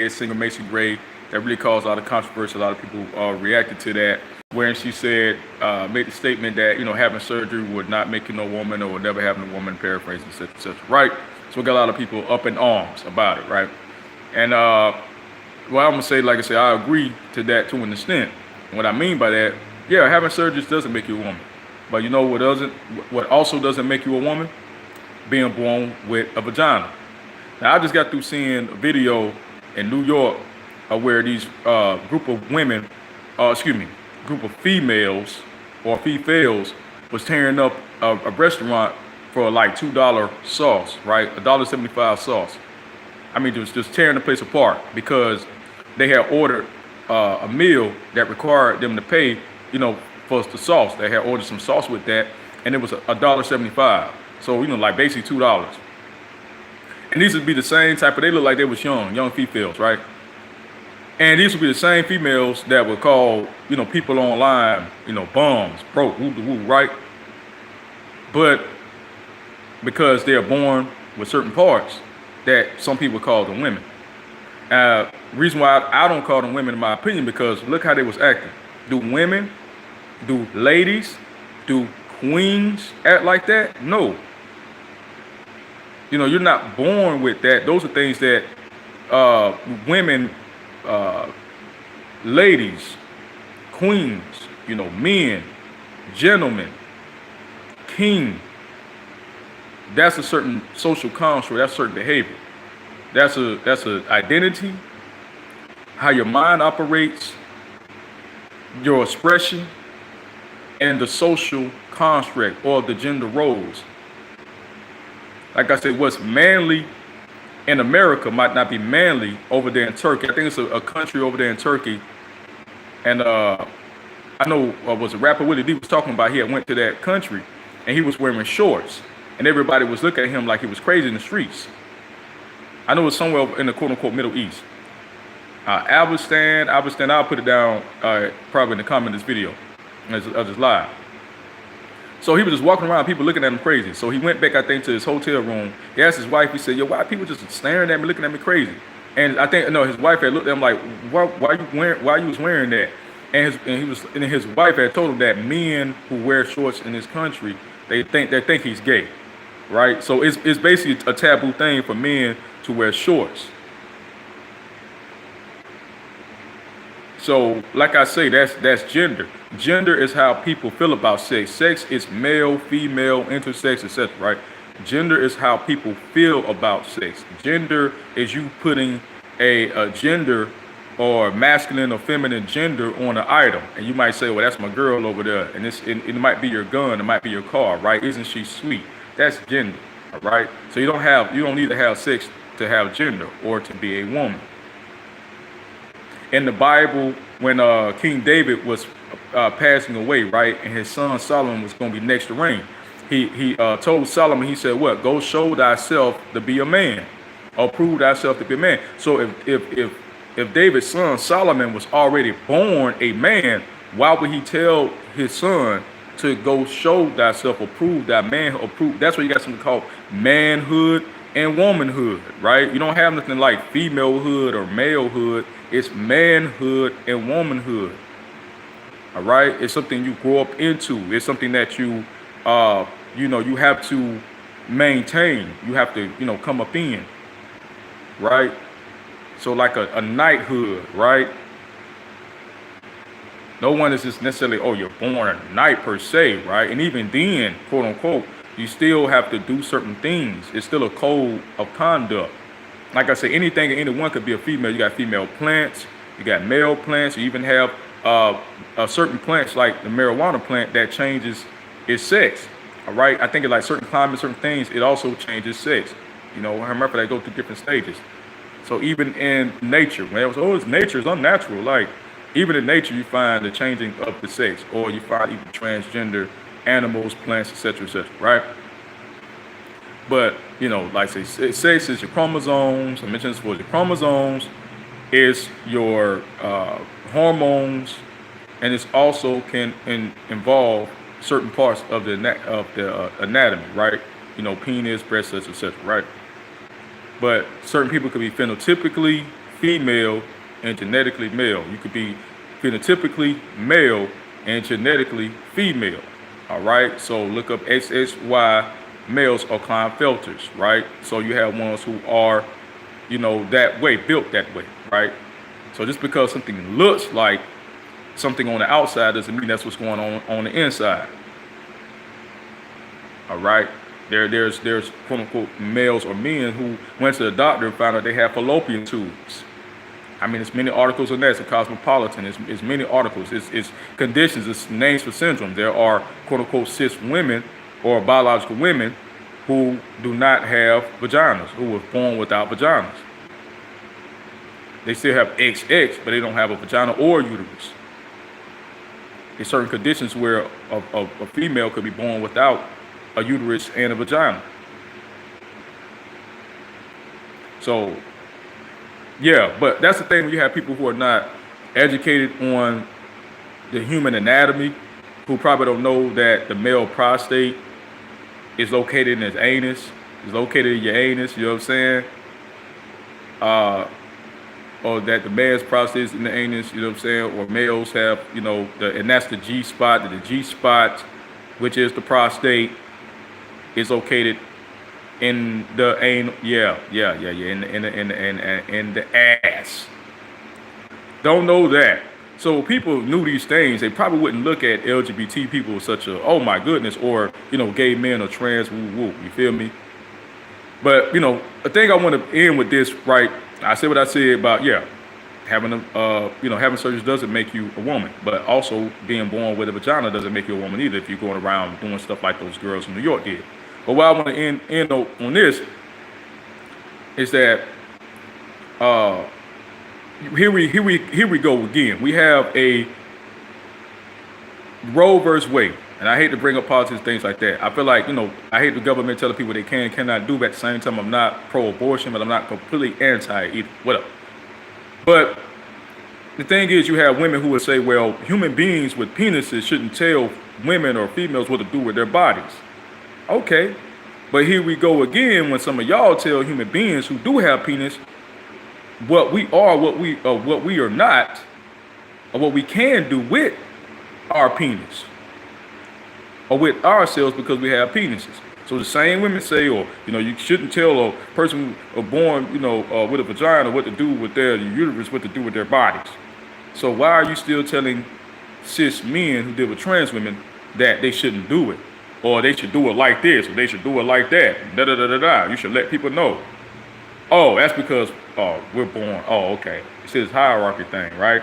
is Singer Macy Gray. That really caused a lot of controversy. A lot of people reacted to that, wherein she said, made the statement that having surgery would not make you no woman, or would never having a woman, paraphrasing, etc., etc. Right? So we got a lot of people up in arms about it, right? And well, I'm gonna say, like I said, I agree to that to an extent. And what I mean by that, yeah, having surgery doesn't make you a woman, but you know what doesn't? What also doesn't make you a woman? Being born with a vagina. Now, I just got through seeing a video in New York where these group of women, group of females or females was tearing up a restaurant for like $2 sauce, right? $1.75 sauce. I mean, just tearing the place apart because they had ordered a meal that required them to pay, for the sauce. They had ordered some sauce with that, and it was $1.75. So, like basically $2. And these would be the same type of, they look like they was young females, right? And these would be the same females that would call, people online, bums, broke, woo, right? But because they're born with certain parts that some people call them women. Reason why I don't call them women, in my opinion, because look how they was acting. Do ladies, do queens act like that? No. You're not born with that. Those are things that women, ladies, queens, men, gentlemen, king. That's a certain social construct. That's certain behavior. That's a identity, how your mind operates, your expression, and the social construct or the gender roles. Like I said, what's manly in America might not be manly over there in Turkey. I think it's a country over there in Turkey. And I know was a rapper Willie D was talking about, he had went to that country and he was wearing shorts. And everybody was looking at him like he was crazy in the streets. I know it's somewhere in the quote-unquote Middle East. Alvestan, I'll put it down probably in the comment of this video, of this live. So he was just walking around, people looking at him crazy. So he went back, I think, to his hotel room. He asked his wife, he said, yo, why are people just staring at me, looking at me crazy? And I think, no, his wife had looked at him like, why you was wearing that? And his wife had told him that men who wear shorts in this country, they think he's gay, right? So it's basically a taboo thing for men to wear shorts. So, like I say, that's gender. Gender is how people feel about sex. Sex is male, female, intersex, etc., right? Gender is how people feel about sex. Gender is you putting a gender or masculine or feminine gender on an item. And you might say, well, that's my girl over there. And it might be your gun, it might be your car, right? Isn't she sweet? That's gender, all right? So you don't need to have sex to have gender or to be a woman. In the Bible, when King David was passing away, right, and his son Solomon was going to be next to reign, he told Solomon, he said, what? Go show thyself to be a man, or prove thyself to be a man. So if David's son Solomon was already born a man, why would he tell his son to go show thyself or prove thy man, or prove? That's what you got something called manhood and womanhood, right? You don't have nothing like femalehood or malehood. It's manhood and womanhood. All right, it's something you grow up into. It's something that you have to maintain. You have to, come up in, right? So like a knighthood, right? No one is just necessarily, oh, you're born a knight per se, right? And even then, quote unquote, you still have to do certain things. It's still a code of conduct. Like I say, anything and anyone could be a female. You got female plants, you got male plants, you even have certain plants like the marijuana plant that changes its sex. All right, I think like certain climates, certain things, it also changes sex. Remember they go through different stages. So even in nature, when it was, it's nature, it's unnatural. Like even in nature, you find the changing of the sex, or you find even transgender animals, plants, etc., right? But like say, sex is your chromosomes. I mentioned this before. Your chromosomes is your hormones, and it also can involve certain parts of the anatomy, right? Penis, breast, etc., right? But certain people could be phenotypically female and genetically male. You could be phenotypically male and genetically female. All right. So look up XXY males or Klinefelters, right? So you have ones who are, that way, built that way, right? So just because something looks like something on the outside doesn't mean that's what's going on the inside. All right. There's quote unquote males or men who went to the doctor and found out they have fallopian tubes. I mean, it's many articles on that. It's a Cosmopolitan. It's many articles. It's conditions. It's names for syndrome. There are quote unquote cis women or biological women who do not have vaginas, who were born without vaginas. They still have XX, but they don't have a vagina or uterus. There's certain conditions where a female could be born without a uterus and a vagina. So, yeah, but that's the thing when you have people who are not educated on the human anatomy, who probably don't know that the male prostate is located in his anus, is located in your anus, you know what I'm saying? Or that the man's prostate is in the anus, you know what I'm saying? Or males have, and that's the G spot, that the G spot, which is the prostate, is located in the anal, in the ass. Don't know that. So people knew these things, they probably wouldn't look at LGBT people as such a, oh my goodness, or, gay men or trans, woo woo, you feel me? But, I think I want to end with this, right? I said what I said about, having having surgery doesn't make you a woman, but also being born with a vagina doesn't make you a woman either if you're going around doing stuff like those girls in New York did. But what I want to end on this is that here we go again. We have a Roe versus Wade, and I hate to bring up politics, things like that. I feel like I hate the government telling people they can and cannot do, but at the same time I'm not pro-abortion, but I'm not completely anti either. Whatever. But the thing is, you have women who will say, well, human beings with penises shouldn't tell women or females what to do with their bodies. Okay, but here we go again when some of y'all tell human beings who do have penis what we are, what we are not, or what we can do with our penis or with ourselves because we have penises. So the same women say, or you shouldn't tell a person born with a vagina what to do with their uterus, what to do with their bodies. So why are you still telling cis men who deal with trans women that they shouldn't do it? Or they should do it like this, or they should do it like that. Da da da da da. You should let people know. Oh, that's because we're born. Oh, okay. It's this hierarchy thing, right?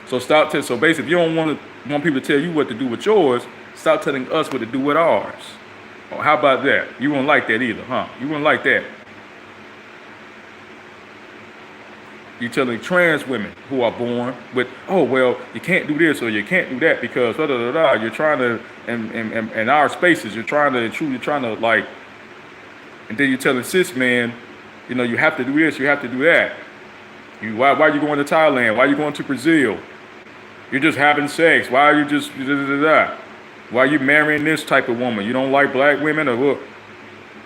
So so basically, if you don't want people to tell you what to do with yours, stop telling us what to do with ours. Oh, how about that? You won't like that either, huh? You wouldn't like that. You're telling trans women who are born with, oh, well, you can't do this or you can't do that because da da da da. You're trying to, in our spaces, you're trying to like, and then you're telling cis men, you have to do this, you have to do that. Why are you going to Thailand? Why are you going to Brazil? You're just having sex. Why are you just da da da da? Why are you marrying this type of woman? You don't like black women or what?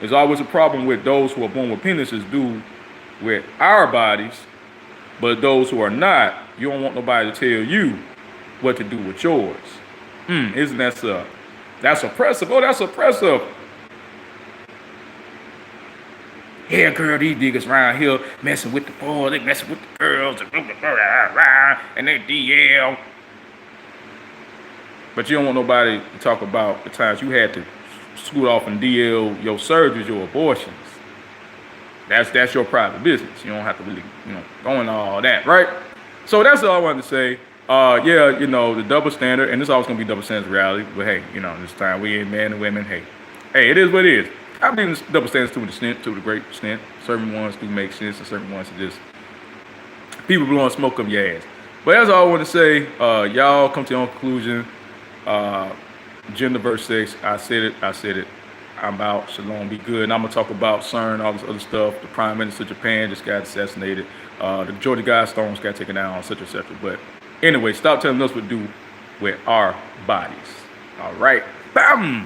There's always a problem with those who are born with penises do with our bodies. But those who are not, you don't want nobody to tell you what to do with yours. Isn't that so? That's oppressive. Oh, that's oppressive. Yeah, girl, these niggas around here messing with the boys, they messing with the girls, and they DL. But you don't want nobody to talk about the times you had to scoot off and DL your surgeries, your abortions. That's your private business. You don't have to really, go into all that, right? So that's all I wanted to say. The double standard, and this always gonna be double standard reality. But hey, this time we ain't men and women. Hey, it is what it is. I believe in double standards to the great extent. Certain ones do make sense, and certain ones are just people blowing smoke up your ass. But that's all I want to say. Y'all come to your own conclusion. Gender versus sex. I said it. I'm out. Shalom. Be good. And I'm gonna talk about CERN, all this other stuff. The Prime Minister of Japan just got assassinated. The Georgia Guidestones got taken down, etc., etc. But anyway, stop telling us what to do with our bodies. All right. Bam.